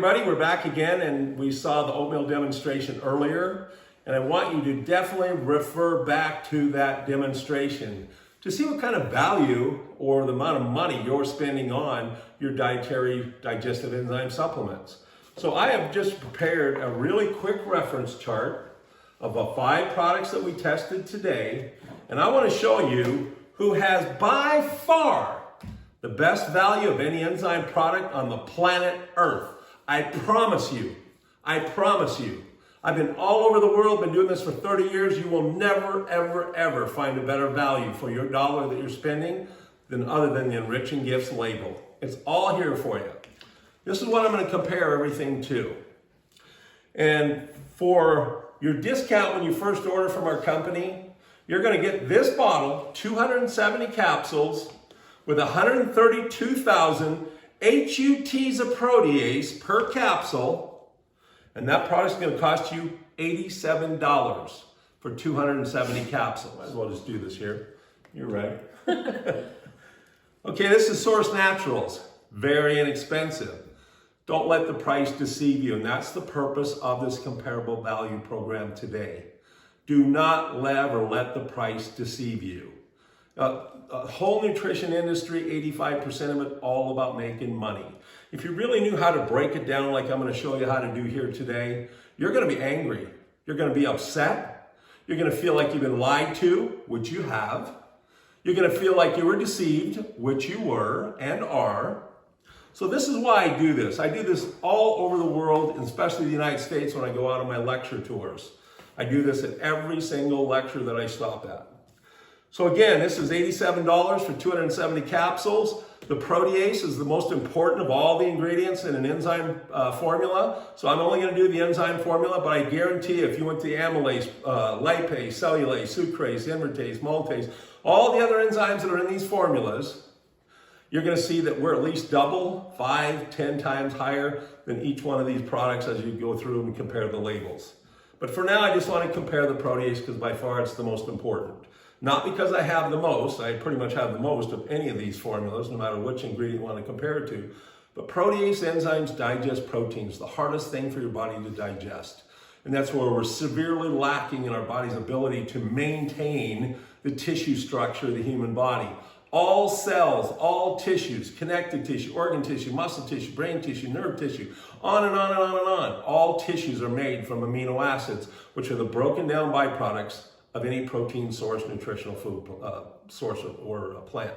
everybody, we're back again, and we saw the oatmeal demonstration earlier, and I want you to definitely refer back to that demonstration to see what kind of value or the amount of money you're spending on your dietary digestive enzyme supplements. So I have just prepared a really quick reference chart of the 5 products that we tested today, and I want to show you who has by far the best value of any enzyme product on the planet Earth. I promise you. I've been all over the world, been doing this for 30 years. You will never, ever, ever find a better value for your dollar that you're spending other than the Enriching Gifts label. It's all here for you. This is what I'm going to compare everything to. And for your discount when you first order from our company, you're going to get this bottle, 270 capsules, with 132,000 HUTs of protease per capsule, and that product's going to cost you $87 for 270 capsules. Might as well just do this here. You're right. Okay, this is Source Naturals. Very inexpensive. Don't let the price deceive you, and that's the purpose of this comparable value program today. Do not let the price deceive you. Whole nutrition industry, 85% of it, all about making money. If you really knew how to break it down like I'm going to show you how to do here today, you're going to be angry. You're going to be upset. You're going to feel like you've been lied to, which you have. You're going to feel like you were deceived, which you were and are. So this is why I do this. I do this all over the world, especially the United States when I go out on my lecture tours. I do this at every single lecture that I stop at. So again, this is $87 for 270 capsules. The protease is the most important of all the ingredients in an enzyme formula. So I'm only going to do the enzyme formula, but I guarantee if you went to amylase, lipase, cellulase, sucrase, invertase, maltase, all the other enzymes that are in these formulas, you're going to see that we're at least double, 5, 10 times higher than each one of these products as you go through and compare the labels. But for now, I just want to compare the protease because by far it's the most important. Not because I have the most, I pretty much have the most of any of these formulas, no matter which ingredient you want to compare it to. But protease enzymes digest proteins, the hardest thing for your body to digest. And that's where we're severely lacking in our body's ability to maintain the tissue structure of the human body. All cells, all tissues, connective tissue, organ tissue, muscle tissue, brain tissue, nerve tissue, on and on and on and on. All tissues are made from amino acids, which are the broken down byproducts of any protein source, nutritional food source or plant.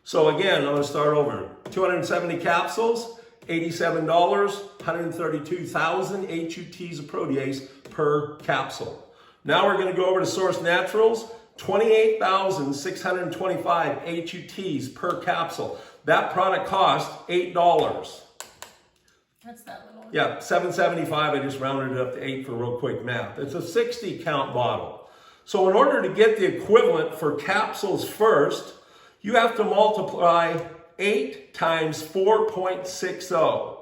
So again, I'm going to start over. 270 capsules, $87, 132,000 HUTs of protease per capsule. Now we're going to go over to Source Naturals, 28,625 HUTs per capsule. That product cost $8. That's that little one. Yeah, $7.75. I just rounded it up to 8 for real quick math. It's a 60 count bottle. So in order to get the equivalent for capsules first, you have to multiply 8 times 4.60.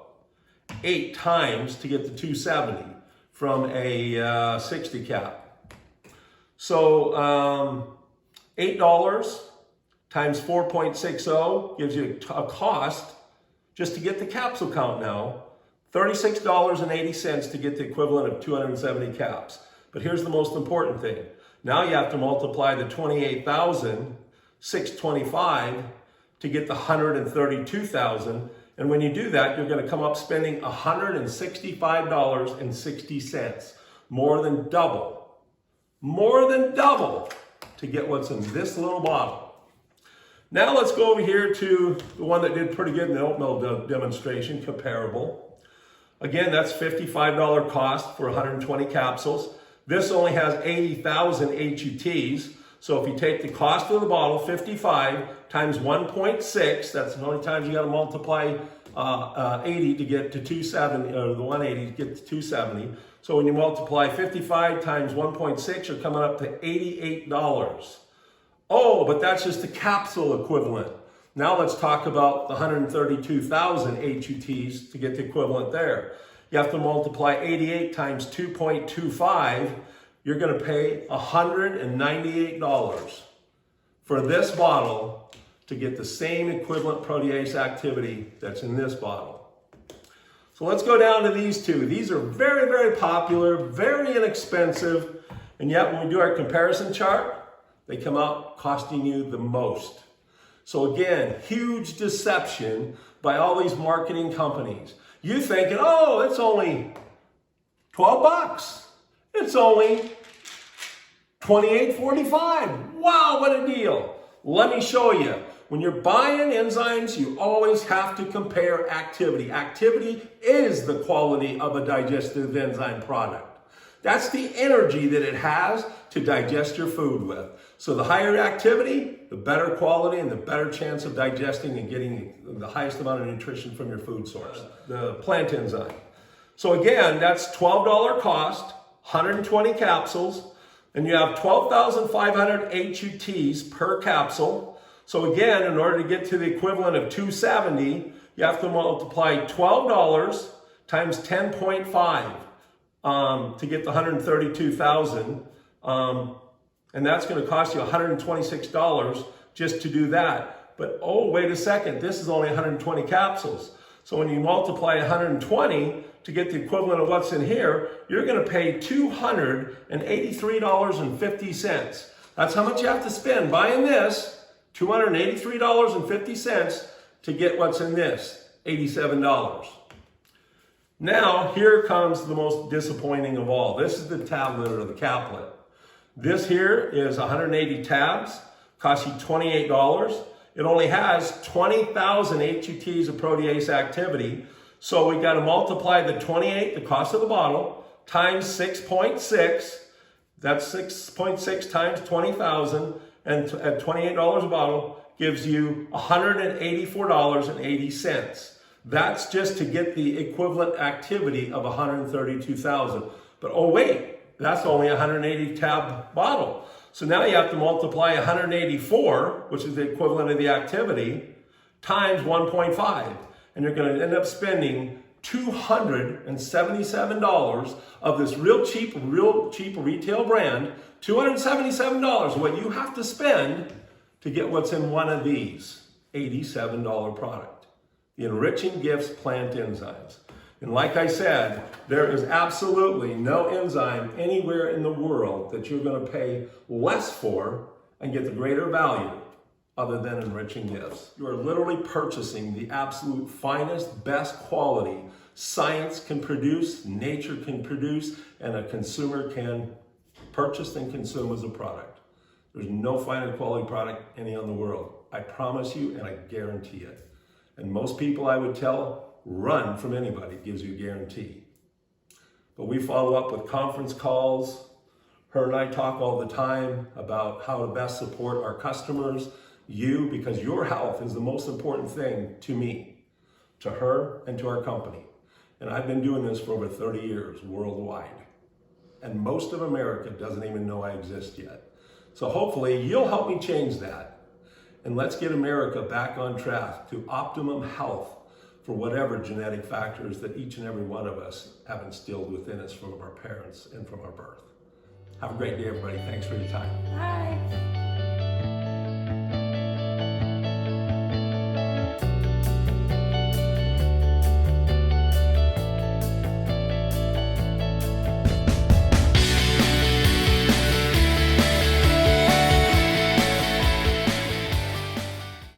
8 times to get the 270 from a 60 cap. So $8 times 4.60 gives you a cost, just to get the capsule count now, $36.80 to get the equivalent of 270 caps. But here's the most important thing. Now you have to multiply the 28,625 to get the 132,000. And when you do that, you're going to come up spending $165.60. More than double to get what's in this little bottle. Now let's go over here to the one that did pretty good in the oatmeal demonstration, comparable. Again, that's $55 cost for 120 capsules. This only has 80,000 HUTs. So if you take the cost of the bottle, 55 times 1.6, that's the only times you got to multiply 80 to get to 270, or the 180 to get to 270. So when you multiply 55 times 1.6, you're coming up to $88. Oh, but that's just the capsule equivalent. Now let's talk about the 132,000 HUTs to get the equivalent there. You have to multiply 88 times 2.25. You're going to pay $198 for this bottle to get the same equivalent protease activity that's in this bottle. So So let's go down to these two. These are very, very popular, very inexpensive, and yet when we do our comparison chart, they come out costing you the most. So again, huge deception by all these marketing companies. You thinking, oh, it's only 12 bucks. It's only $28.45. Wow, what a deal. Let me show you. When you're buying enzymes, you always have to compare activity. Activity is the quality of a digestive enzyme product. That's the energy that it has to digest your food with. So the higher activity, the better quality and the better chance of digesting and getting the highest amount of nutrition from your food source. The plant enzyme. So again, that's $12 cost, 120 capsules, and you have 12,500 HUTs per capsule. So again, in order to get to the equivalent of $270, you have to multiply $12 times 10.5 to get the 132,000. And that's going to cost you $126 just to do that. But oh, wait a second, this is only 120 capsules. So when you multiply 120 to get the equivalent of what's in here, you're going to pay $283.50. That's how much you have to spend buying this, $283.50 to get what's in this, $87. Now, here comes the most disappointing of all. This is the tablet or the caplet. This here is 180 tabs, costs you $28. It only has 20,000 HUTs of protease activity. So we got to multiply the 28, the cost of the bottle, times 6.6. That's 6.6 times 20,000, and at $28 a bottle gives you $184.80. That's just to get the equivalent activity of 132,000. But oh wait, that's only a 180 tab bottle. So now you have to multiply 184, which is the equivalent of the activity, times 1.5. And you're going to end up spending $277 of this real cheap retail brand, $277, what you have to spend to get what's in one of these, $87 product. The Enriching Gifts plant enzymes. And like I said, there is absolutely no enzyme anywhere in the world that you're going to pay less for and get the greater value other than Enriching Gifts. You are literally purchasing the absolute finest, best quality science can produce, nature can produce, and a consumer can purchase and consume as a product. There's no finer quality product any in the world. I promise you, and I guarantee it. And most people I would tell, run from anybody gives you a guarantee. But we follow up with conference calls. Her and I talk all the time about how to best support our customers, you, because your health is the most important thing to me, to her, and to our company. And I've been doing this for over 30 years worldwide. And most of America doesn't even know I exist yet. So hopefully you'll help me change that. And let's get America back on track to optimum health for whatever genetic factors that each and every one of us have instilled within us from our parents and from our birth. Have a great day, everybody. Thanks for your time. Bye.